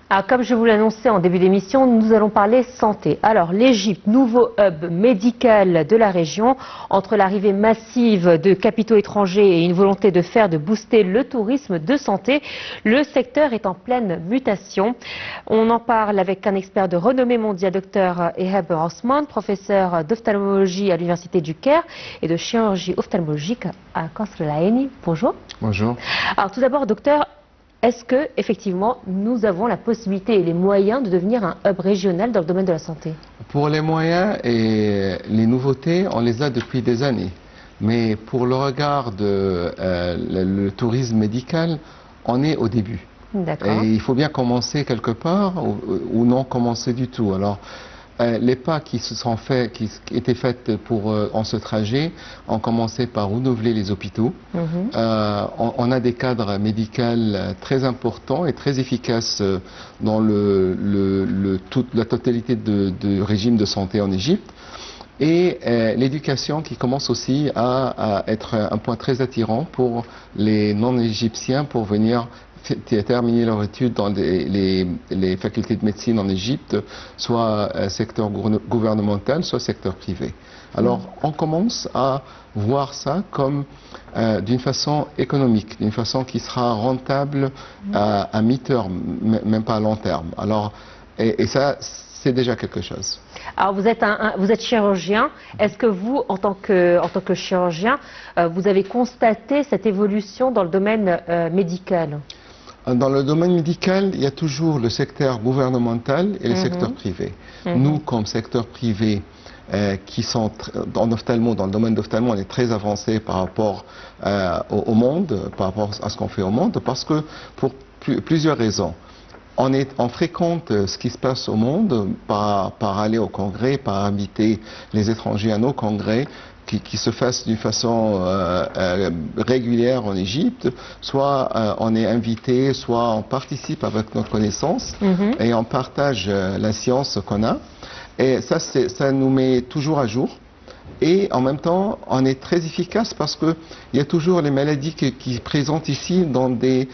Alors, comme je vous l'annonçais en début d'émission, nous allons parler santé. Alors, l'Égypte, nouveau hub médical de la région, entre l'arrivée massive de capitaux étrangers et une volonté de booster le tourisme de santé, le secteur est en pleine mutation. On en parle avec un expert de renommée mondiale, Dr Ehab Osman, professeur d'ophtalmologie à l'Université du Caire et de chirurgie ophtalmologique à Qasr El Aini. Bonjour. Bonjour. Alors, tout d'abord, docteur, est-ce que, effectivement, nous avons la possibilité et les moyens de devenir un hub régional dans le domaine de la santé? Pour les moyens et les nouveautés, on les a depuis des années. Mais pour le regard de le tourisme médical, on est au début. D'accord. Et il faut bien commencer quelque part ou non commencer du tout. Alors, les pas qui se sont faits, qui étaient faits en ce trajet, ont commencé par renouveler les hôpitaux. On a des cadres médicaux très importants et très efficaces dans toute la totalité du régime de santé en Égypte. Et l'éducation qui commence aussi à être un point très attirant pour les non-égyptiens pour venir terminer leur étude dans les facultés de médecine en Égypte, soit secteur gouvernemental, soit secteur privé. Alors, on commence à voir ça comme d'une façon économique, d'une façon qui sera rentable à mi-terme, même pas à long terme. Alors, et ça, c'est déjà quelque chose. Alors, vous êtes chirurgien. Est-ce que vous, en tant que chirurgien, vous avez constaté cette évolution dans le domaine médical? Dans le domaine médical, il y a toujours le secteur gouvernemental et le secteur privé. Nous, comme secteur privé, qui sont dans le domaine d'ophtalmo, on est très avancé par rapport au monde, par rapport à ce qu'on fait au monde, parce que pour plusieurs raisons. On fréquente ce qui se passe au monde par aller au congrès, par inviter les étrangers à nos congrès, qui se fassent d'une façon régulière en Égypte, soit on est invité, soit on participe avec notre connaissance et on partage la science qu'on a. Et ça nous met toujours à jour. Et en même temps, on est très efficace parce qu'il y a toujours les maladies qui se présentent ici dans des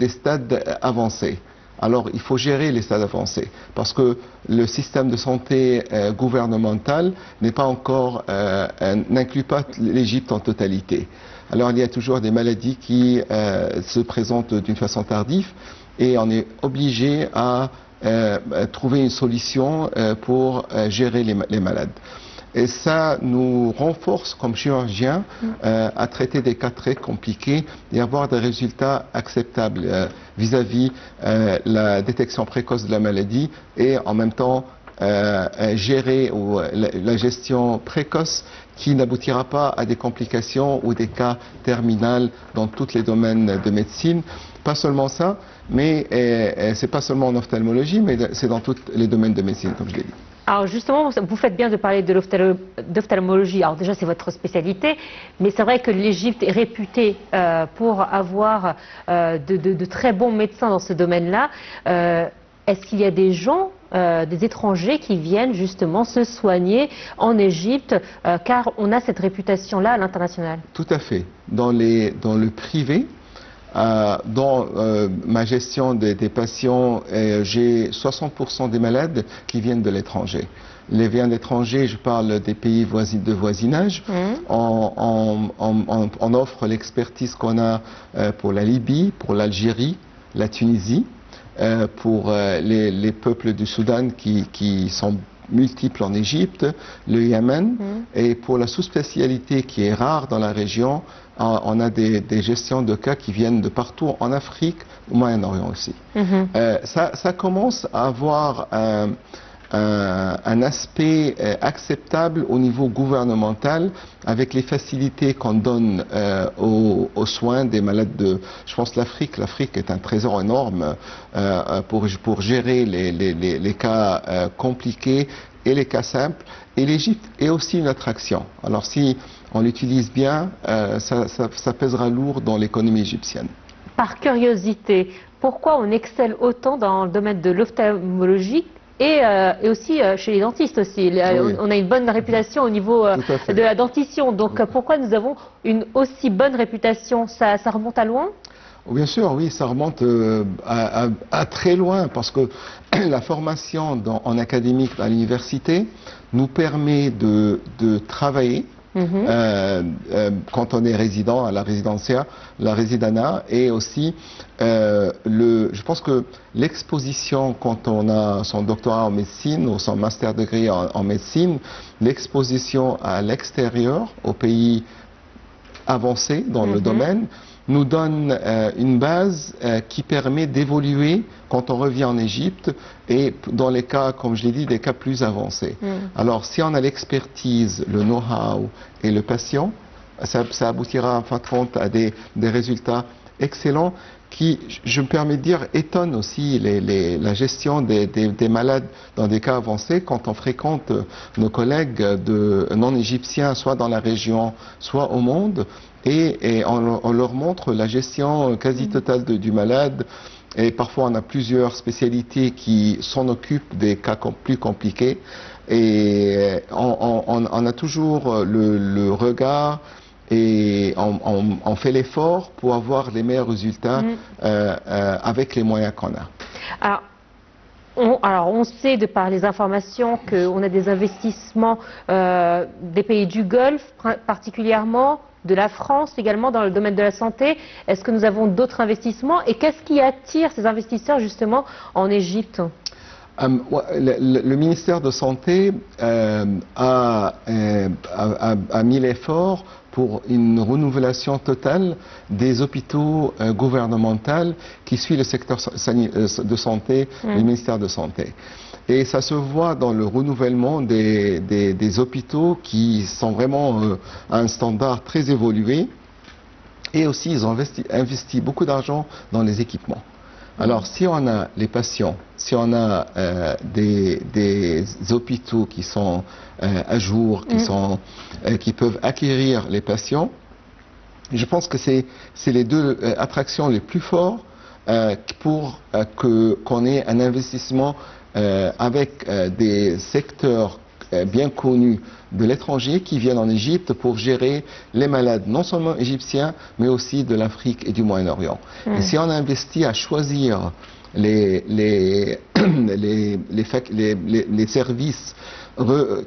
stades avancés. Alors, il faut gérer les stades avancés parce que le système de santé gouvernemental n'est pas encore, n'inclut pas l'Égypte en totalité. Alors, il y a toujours des maladies qui se présentent d'une façon tardive et on est obligé à trouver une solution pour gérer les malades. Et ça nous renforce comme chirurgiens à traiter des cas très compliqués et avoir des résultats acceptables vis-à-vis la détection précoce de la maladie et en même temps gérer la gestion précoce qui n'aboutira pas à des complications ou des cas terminaux dans tous les domaines de médecine. Pas seulement ça, mais c'est pas seulement en ophtalmologie, mais c'est dans tous les domaines de médecine, comme je l'ai dit. Alors justement, vous faites bien de parler de d'ophtalmologie. Alors déjà, c'est votre spécialité, mais c'est vrai que l'Égypte est réputée pour avoir de très bons médecins dans ce domaine-là. Est-ce qu'il y a des gens, des étrangers qui viennent justement se soigner en Égypte, car on a cette réputation-là à l'international? Tout à fait. Dans le privé, dans ma gestion des patients, j'ai 60% des malades qui viennent de l'étranger. Les viennent d'étranger, je parle des pays de voisinage. On offre l'expertise qu'on a pour la Libye, pour l'Algérie, la Tunisie, pour les peuples du Soudan qui sont multiples en Égypte, le Yémen, et pour la sous-spécialité qui est rare dans la région, on a des gestions de cas qui viennent de partout en Afrique, au Moyen-Orient aussi. Ça commence à avoir un aspect acceptable au niveau gouvernemental avec les facilités qu'on donne aux soins des malades de... Je pense l'Afrique est un trésor énorme pour gérer les cas compliqués et les cas simples. Et l'Égypte est aussi une attraction. Alors si on l'utilise bien, ça pèsera lourd dans l'économie égyptienne. Par curiosité, pourquoi on excelle autant dans le domaine de l'ophtalmologie et aussi chez les dentistes aussi? Oui. On a une bonne réputation au niveau de la dentition. Donc pourquoi nous avons une aussi bonne réputation? Ça remonte à loin? Bien sûr, oui, ça remonte à très loin parce que la formation en académique à l'université nous permet de travailler quand on est résident à la résidencia, la résidana, et aussi je pense que l'exposition quand on a son doctorat en médecine ou son master degré en médecine, l'exposition à l'extérieur, aux pays avancés dans le domaine, nous donne une base qui permet d'évoluer quand on revient en Égypte et dans les cas, comme je l'ai dit, des cas plus avancés. Alors, si on a l'expertise, le know-how et le patient, ça aboutira en fin de compte à des résultats excellents qui, je me permets de dire, étonnent aussi la gestion des malades dans des cas avancés quand on fréquente nos collègues non égyptiens, soit dans la région, soit au monde. Et on leur montre la gestion quasi totale du malade. Et parfois, on a plusieurs spécialités qui s'en occupent des cas plus compliqués. Et on a toujours le regard et on fait l'effort pour avoir les meilleurs résultats avec les moyens qu'on a. Alors, on sait de par les informations qu'on a des investissements des pays du Golfe particulièrement, de la France également dans le domaine de la santé. Est-ce que nous avons d'autres investissements et qu'est-ce qui attire ces investisseurs justement en Égypte? Le ministère de Santé a mis l'effort pour une renouvelation totale des hôpitaux gouvernementaux qui suivent le secteur de santé du ministère de Santé. Et ça se voit dans le renouvellement des hôpitaux qui sont vraiment à un standard très évolué. Et aussi, ils ont investi beaucoup d'argent dans les équipements. Alors, si on a les patients, si on a des hôpitaux qui sont à jour, qui peuvent acquérir les patients, je pense que c'est les deux attractions les plus fortes pour qu'on ait un investissement avec des secteurs bien connus de l'étranger qui viennent en Égypte pour gérer les malades, non seulement égyptiens, mais aussi de l'Afrique et du Moyen-Orient. Et si on investit à choisir les services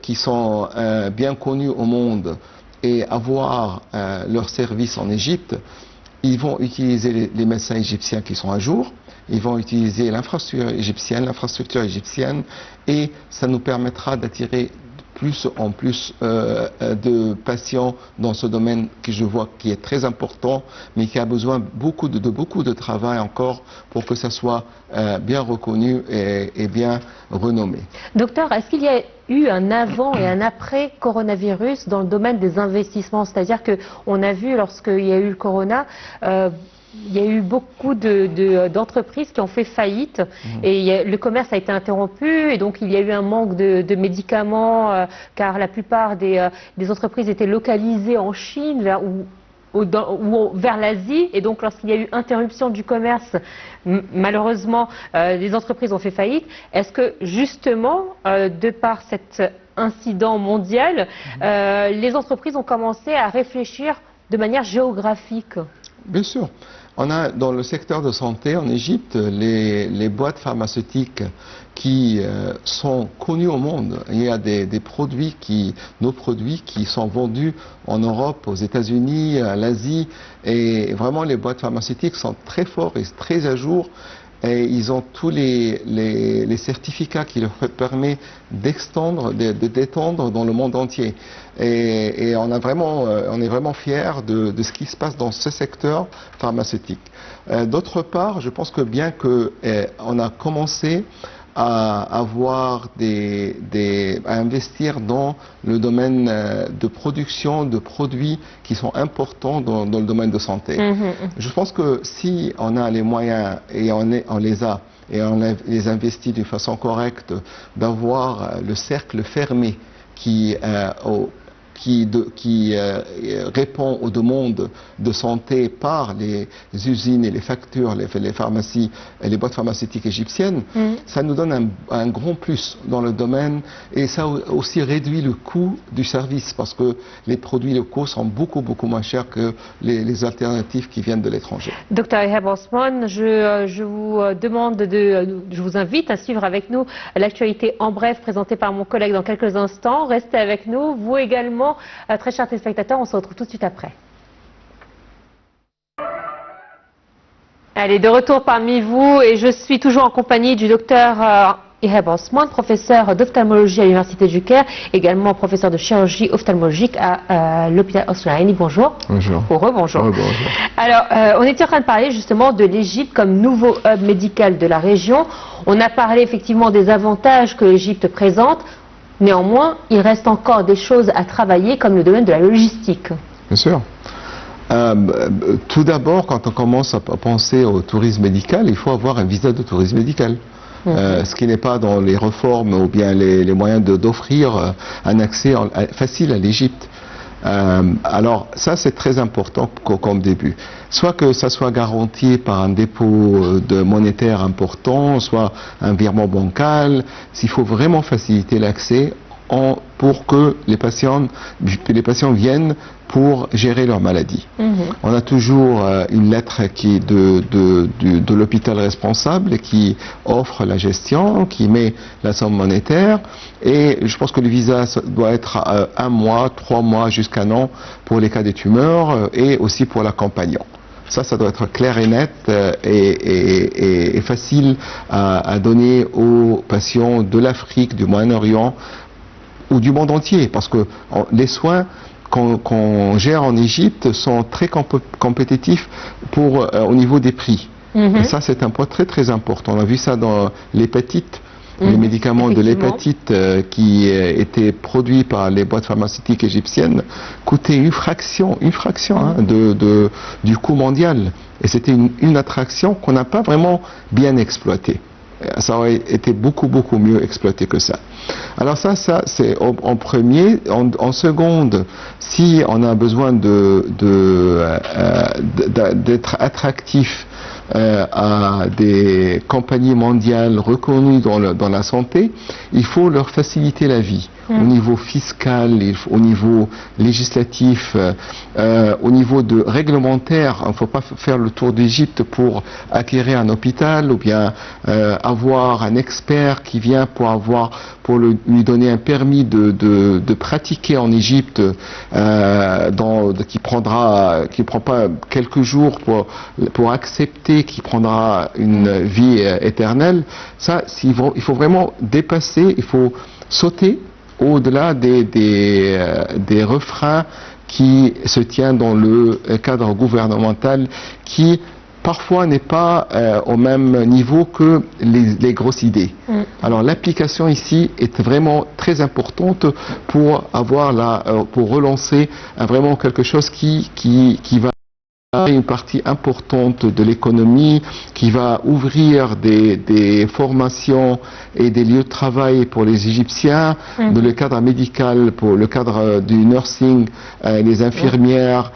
qui sont bien connus au monde et avoir leurs services en Égypte, ils vont utiliser les médecins égyptiens qui sont à jour, ils vont utiliser l'infrastructure égyptienne, et ça nous permettra d'attirer plus en plus de patients dans ce domaine que je vois qui est très important, mais qui a besoin beaucoup de travail encore pour que ça soit bien reconnu et bien renommé. Docteur, est-ce qu'il y a eu un avant et un après coronavirus dans le domaine des investissements? C'est-à-dire qu'on a vu lorsqu'il y a eu le corona, il y a eu beaucoup d'entreprises qui ont fait faillite et le commerce a été interrompu et donc il y a eu un manque de médicaments car la plupart des entreprises étaient localisées en Chine ou vers l'Asie et donc lorsqu'il y a eu interruption du commerce, malheureusement les entreprises ont fait faillite. Est-ce que justement, de par cet incident mondial, les entreprises ont commencé à réfléchir de manière géographique? Bien sûr. On a dans le secteur de santé en Égypte les boîtes pharmaceutiques qui sont connues au monde. Il y a nos produits qui sont vendus en Europe, aux États-Unis, à l'Asie, et vraiment les boîtes pharmaceutiques sont très fortes et très à jour. Et ils ont tous les certificats qui leur permettent d'étendre dans le monde entier. Et on est vraiment fiers de ce qui se passe dans ce secteur pharmaceutique. D'autre part, je pense que bien qu'on a commencé à investir dans le domaine de production de produits qui sont importants dans le domaine de santé. Je pense que si on a les moyens et on les a et on les investit d'une façon correcte, d'avoir le cercle fermé qui qui répond aux demandes de santé par les usines et les factures, les pharmacies et les boîtes pharmaceutiques égyptiennes, ça nous donne un grand plus dans le domaine et ça aussi réduit le coût du service parce que les produits locaux sont beaucoup moins chers que les alternatives qui viennent de l'étranger. Docteur Ihab Osman, je vous je vous invite à suivre avec nous l'actualité en bref présentée par mon collègue dans quelques instants. Restez avec nous, vous également, très chers téléspectateurs, on se retrouve tout de suite après. Allez, de retour parmi vous et je suis toujours en compagnie du docteur Ihab Osman, professeur d'ophtalmologie à l'Université du Caire, également professeur de chirurgie ophtalmologique à l'hôpital Osmani. Bonjour. Bonjour. Rebonjour. Bonjour. Alors, on était en train de parler justement de l'Égypte comme nouveau hub médical de la région. On a parlé effectivement des avantages que l'Égypte présente. Néanmoins, il reste encore des choses à travailler comme le domaine de la logistique. Bien sûr. Tout d'abord, quand on commence à penser au tourisme médical, il faut avoir un visa de tourisme médical. Ce qui n'est pas dans les réformes ou bien les moyens d'offrir un accès facile à l'Égypte. Alors ça c'est très important comme début. Soit que ça soit garanti par un dépôt de monétaire important, soit un virement bancal, s'il faut vraiment faciliter l'accès pour que les patients viennent pour gérer leur maladie. On a toujours une lettre qui de l'hôpital responsable qui offre la gestion, qui met la somme monétaire et je pense que le visa doit être 1 mois, 3 mois jusqu'à 1 an pour les cas des tumeurs et aussi pour l'accompagnant. Ça doit être clair et net et facile à donner aux patients de l'Afrique, du Moyen-Orient ou du monde entier, parce que les soins qu'on gère en Égypte sont très compétitifs au niveau des prix. Et ça, c'est un point très important. On a vu ça dans l'hépatite. Les médicaments de l'hépatite qui étaient produits par les boîtes pharmaceutiques égyptiennes coûtaient une fraction du coût mondial. Et c'était une attraction qu'on n'a pas vraiment bien exploitée. Ça aurait été beaucoup mieux exploité que ça. Alors ça c'est en premier. En seconde, si on a besoin d'être attractif à des compagnies mondiales reconnues dans la santé, il faut leur faciliter la vie. Au niveau fiscal, au niveau législatif, au niveau réglementaire. Il ne faut pas faire le tour d'Égypte pour acquérir un hôpital ou bien avoir un expert qui vient pour lui donner un permis de pratiquer en Égypte qui prend pas quelques jours pour accepter, qui prendra une vie éternelle. Ça, il faut vraiment dépasser, il faut sauter au-delà des refrains qui se tiennent dans le cadre gouvernemental qui parfois n'est pas au même niveau que les grosses idées. Alors l'application ici est vraiment très importante pour relancer vraiment quelque chose qui va une partie importante de l'économie, qui va ouvrir des formations et des lieux de travail pour les Égyptiens, dans le cadre médical, pour le cadre du nursing, les infirmières,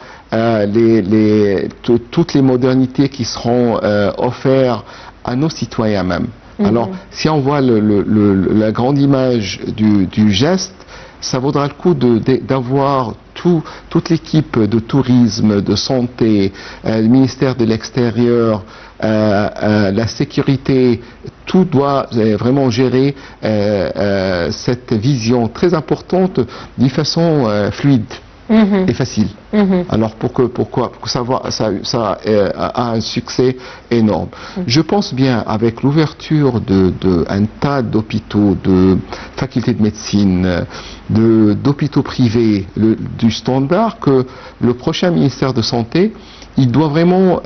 toutes les modernités qui seront offertes à nos citoyens même. Alors, si on voit la grande image du geste, ça vaudra le coup d'avoir toute l'équipe de tourisme, de santé, le ministère de l'Extérieur, la sécurité, tout doit vraiment gérer cette vision très importante d'une façon fluide et facile. Alors pourquoi ça a un succès énorme. Je pense bien avec l'ouverture d'un tas d'hôpitaux, de facultés de médecine, d'hôpitaux privés, du standard que le prochain ministère de Santé, il doit vraiment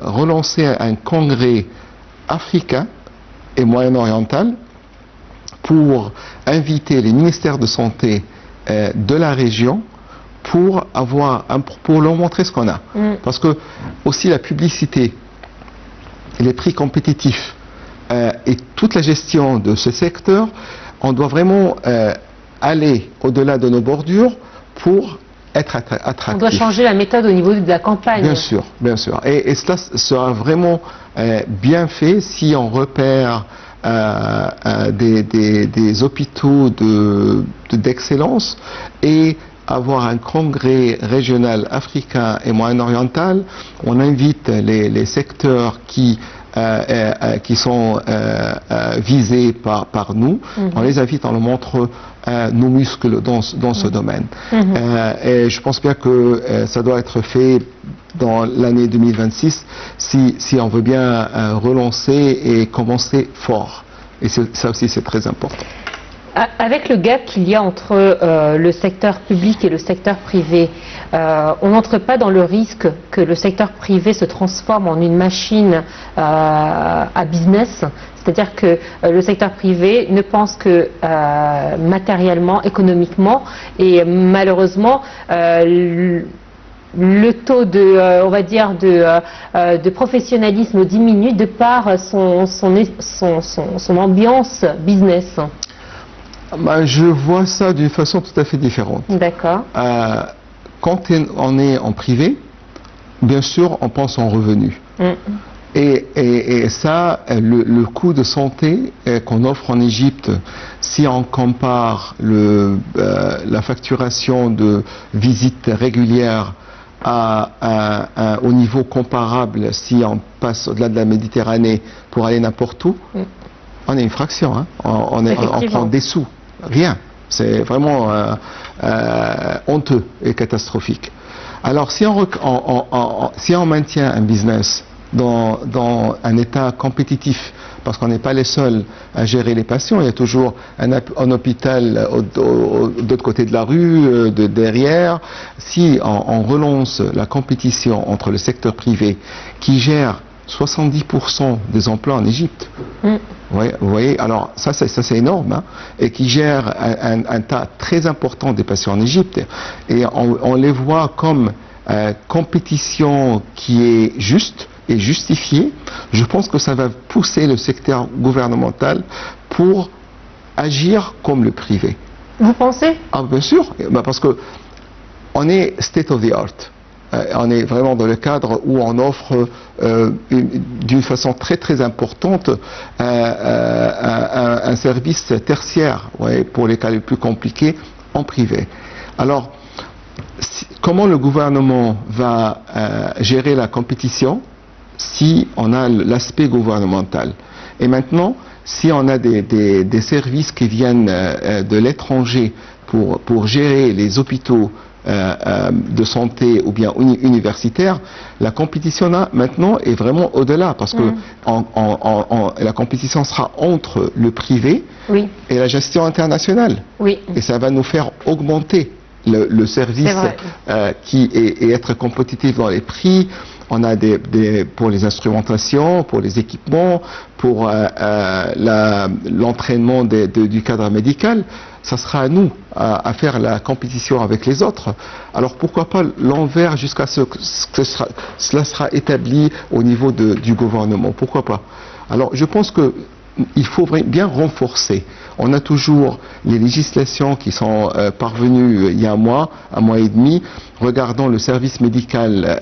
relancer un congrès africain et moyen-oriental pour inviter les ministères de santé de la région pour leur montrer ce qu'on a. Parce que aussi la publicité, les prix compétitifs et toute la gestion de ce secteur, on doit vraiment aller au-delà de nos bordures pour être attractif. On doit changer la méthode au niveau de la campagne. Bien sûr, bien sûr. Et cela sera vraiment bien fait si on repère des hôpitaux d'excellence et avoir un congrès régional africain et moyen-oriental. On invite les secteurs qui sont visés par nous. On les invite, on leur montre nos muscles dans ce domaine. Et je pense bien que ça doit être fait dans l'année 2026 si on veut bien relancer et commencer fort. Et ça aussi, c'est très important. Avec le gap qu'il y a entre le secteur public et le secteur privé, on n'entre pas dans le risque que le secteur privé se transforme en une machine à business, c'est-à-dire que le secteur privé ne pense que matériellement, économiquement, et malheureusement le taux on va dire de professionnalisme diminue de par son ambiance business. Je vois ça d'une façon tout à fait différente. D'accord. Quand on est en privé, bien sûr, on pense en revenus. Et ça, le coût de santé qu'on offre en Égypte, si on compare la facturation de visites régulières au niveau comparable, si on passe au-delà de la Méditerranée pour aller n'importe où, on est une fraction, hein. On prend des sous, rien. C'est vraiment honteux et catastrophique. Alors si on maintient un business dans un état compétitif, parce qu'on n'est pas les seuls à gérer les patients, il y a toujours un hôpital de l'autre côté de la rue, derrière. Si on relance la compétition entre le secteur privé qui gère 70% des emplois en Égypte, vous voyez, alors ça c'est énorme, hein, et qui gère un tas très important des patients en Égypte, et on les voit comme compétition qui est juste et justifiée. Je pense que ça va pousser le secteur gouvernemental pour agir comme le privé. Vous pensez? Ah, bien sûr, parce que on est state of the art. On est vraiment dans le cadre où on offre d'une façon très très importante un service tertiaire, pour les cas les plus compliqués, en privé. Alors, comment le gouvernement va gérer la compétition si on a l'aspect gouvernemental? Et maintenant, si on a des services qui viennent de l'étranger pour gérer les hôpitaux de santé ou bien universitaires, la compétition là maintenant est vraiment au-delà, parce que la compétition sera entre le privé et la gestion internationale. Et ça va nous faire augmenter le service et être compétitif dans les prix. On a pour les instrumentations, pour les équipements, pour l'entraînement du cadre médical. Ça sera à nous à faire la compétition avec les autres. Alors pourquoi pas l'envers jusqu'à ce que cela sera établi au niveau du gouvernement? Pourquoi pas? Alors je pense qu'il faut bien renforcer. On a toujours les législations qui sont parvenues il y a un mois et demi, regardant le service médical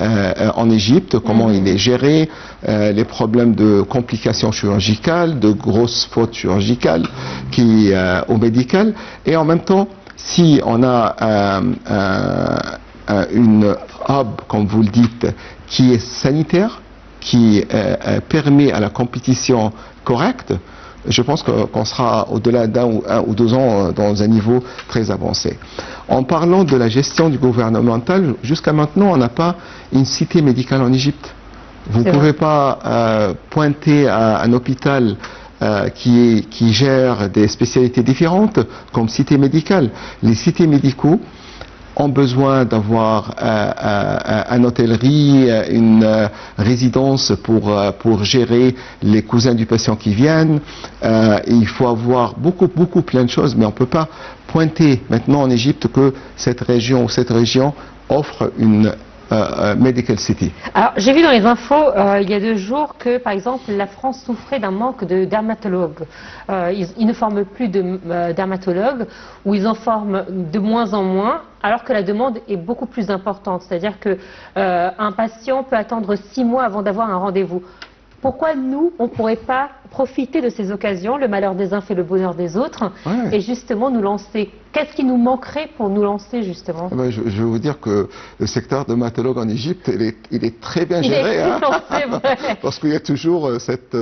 en Égypte, comment il est géré, les problèmes de complications chirurgicales, de grosses fautes chirurgicales au médical. Et en même temps, si on a une hub, comme vous le dites, qui est sanitaire, qui permet à la compétition correcte, je pense qu'on sera au-delà d'un ou 2 ans dans un niveau très avancé. En parlant de la gestion du gouvernemental, jusqu'à maintenant, on n'a pas une cité médicale en Égypte. Vous ne pouvez pas pointer à un hôpital qui gère des spécialités différentes comme cité médicale. Les cités médicaux ont besoin d'avoir une hôtellerie, une résidence pour gérer les cousins du patient qui viennent. Il faut avoir plein de choses, mais on ne peut pas pointer maintenant en Égypte que cette région ou cette région offre une medical city. Alors, j'ai vu dans les infos, il y a 2 jours, que, par exemple, la France souffrait d'un manque de dermatologues. Ils ne forment plus de dermatologues, ou ils en forment de moins en moins, alors que la demande est beaucoup plus importante. C'est-à-dire qu'un patient peut attendre 6 mois avant d'avoir un rendez-vous. Pourquoi nous, on ne pourrait pas profiter de ces occasions, le malheur des uns fait le bonheur des autres, et justement nous lancer? Qu'est-ce qui nous manquerait pour nous lancer, justement? Je vais vous dire que le secteur dermatologue en Égypte, il est très bien géré. C'est vrai. Parce qu'il y a toujours cette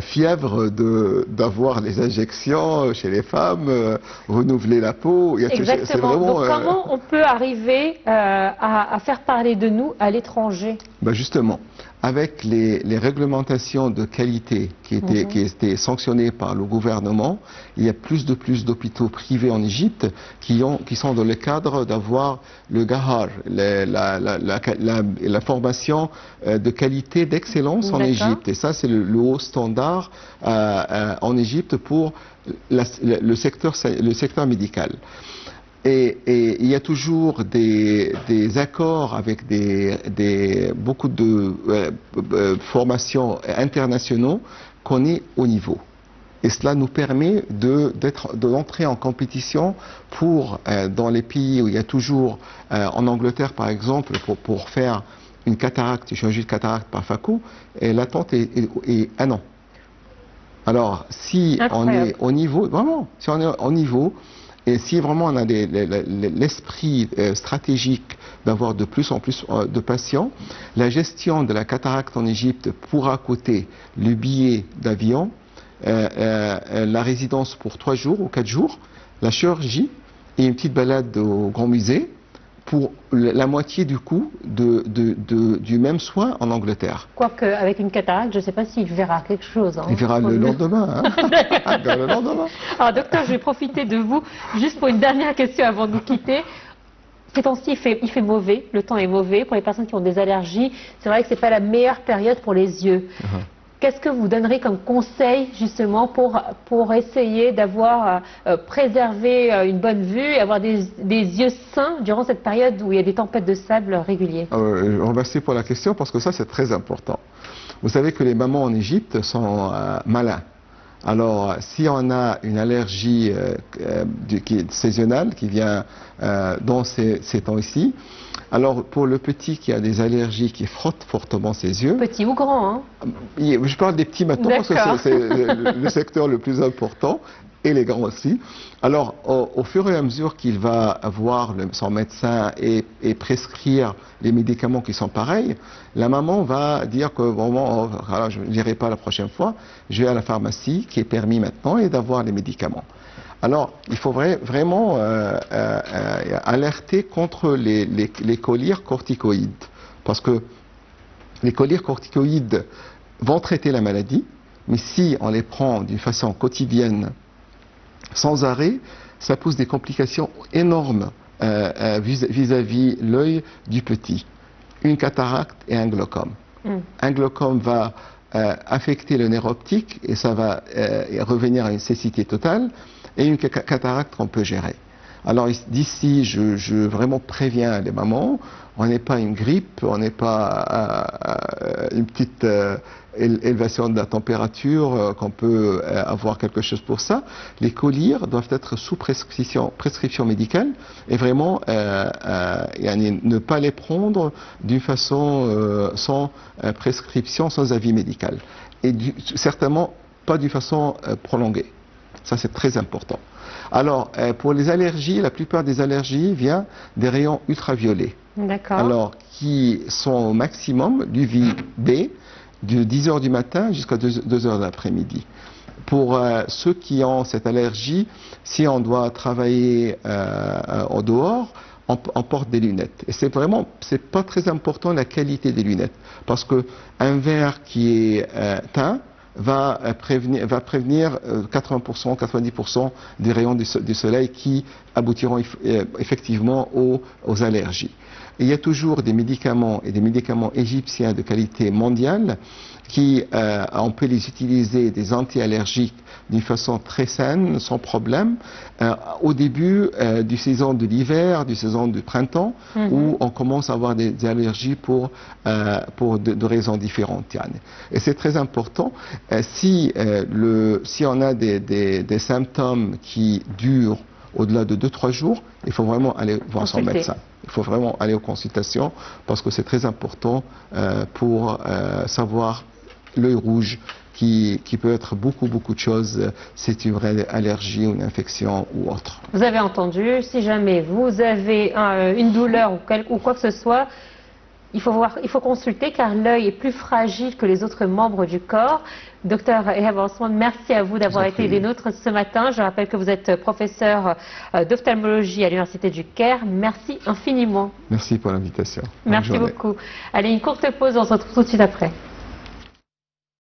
fièvre d'avoir les injections chez les femmes, renouveler la peau. Exactement. Donc comment on peut arriver à faire parler de nous à l'étranger? Justement, avec les réglementations de qualité qui étaient sanctionnées par le gouvernement, il y a plus d'hôpitaux privés en Égypte qui sont dans le cadre d'avoir le gahar, la formation de qualité d'excellence en Égypte. Et ça, c'est le haut standard en Égypte pour le secteur médical. Et il y a toujours des accords avec beaucoup de formations internationaux qu'on est au niveau. Et cela nous permet d'entrer en compétition dans les pays où il y a toujours, en Angleterre par exemple, pour faire une cataracte, une chirurgie de cataracte par phaco, l'attente est 1 an. Alors, si on est au niveau, vraiment, si on est au niveau, et si vraiment on a l'esprit stratégique d'avoir de plus en plus de patients, la gestion de la cataracte en Égypte pourra coûter le billet d'avion, la résidence pour 3 jours ou 4 jours, la chirurgie et une petite balade au Grand Musée pour la moitié du coût du même soin en Angleterre. Quoique, avec une cataracte, je ne sais pas s'il verra quelque chose. Il verra le lendemain. Le lendemain. Alors, docteur, je vais profiter de vous juste pour une dernière question avant de nous quitter. Ces temps-ci, il fait mauvais, le temps est mauvais. Pour les personnes qui ont des allergies, c'est vrai que ce n'est pas la meilleure période pour les yeux. Qu'est-ce que vous donnerez comme conseil justement pour essayer d'avoir préservé une bonne vue et avoir des yeux sains durant cette période où il y a des tempêtes de sable réguliers? Remercie pour la question parce que ça c'est très important. Vous savez que les mamans en Égypte sont malins. Alors, si on a une allergie qui est saisonnale, qui vient dans ces temps-ci, alors pour le petit qui a des allergies, qui frotte fortement ses yeux... Petit ou grand, hein? Je parle des petits maintenant parce que c'est le secteur le plus important, et les grands aussi. Alors, au fur et à mesure qu'il va voir son médecin et prescrire les médicaments qui sont pareils, la maman va dire que bon, je n'irai pas la prochaine fois, je vais à la pharmacie qui est permis maintenant et d'avoir les médicaments. Alors, il faut vraiment alerter contre les collyres corticoïdes, parce que les collyres corticoïdes vont traiter la maladie, mais si on les prend d'une façon quotidienne, sans arrêt, ça pose des complications énormes vis-à-vis l'œil du petit. Une cataracte et un glaucome. Un glaucome va affecter le nerf optique et ça va revenir à une cécité totale, et une cataracte qu'on peut gérer. Alors d'ici, je vraiment préviens les mamans, on n'est pas une grippe, on n'est pas une petite élévation de la température, qu'on peut avoir quelque chose pour ça. Les collyres doivent être sous prescription médicale et vraiment ne pas les prendre d'une façon sans prescription, sans avis médical. Et certainement pas d'une façon prolongée. Ça, c'est très important. Alors, pour les allergies, la plupart des allergies viennent des rayons ultraviolets. D'accord. Alors, qui sont au maximum d'UVB de 10 h du matin jusqu'à 2 h de l'après-midi. Pour ceux qui ont cette allergie, si on doit travailler au dehors, on porte des lunettes. Et c'est pas très important la qualité des lunettes. Parce qu'un verre qui est teint, va prévenir 80%, 90% des rayons du soleil qui aboutiront effectivement aux allergies. il y a toujours des médicaments et des médicaments égyptiens de qualité mondiale qui, on peut les utiliser, des anti-allergiques, d'une façon très saine, sans problème, au début du saison de l'hiver, du saison du printemps, où on commence à avoir des allergies pour de raisons différentes. Et c'est très important. Si on a des symptômes qui durent au-delà de 2-3 jours, il faut vraiment aller voir son médecin. Il faut vraiment aller aux consultations parce que c'est très important pour savoir l'œil rouge qui peut être beaucoup de choses, c'est une vraie allergie ou une infection ou autre. Vous avez entendu, si jamais vous avez une douleur ou quoi que ce soit, il faut consulter car l'œil est plus fragile que les autres membres du corps. Docteur Ehab Osman, merci à vous d'avoir été des nôtres ce matin. Je rappelle que vous êtes professeur d'ophtalmologie à l'Université du Caire. Merci infiniment. Merci pour l'invitation. Merci beaucoup. Allez, une courte pause, on se retrouve tout de suite après.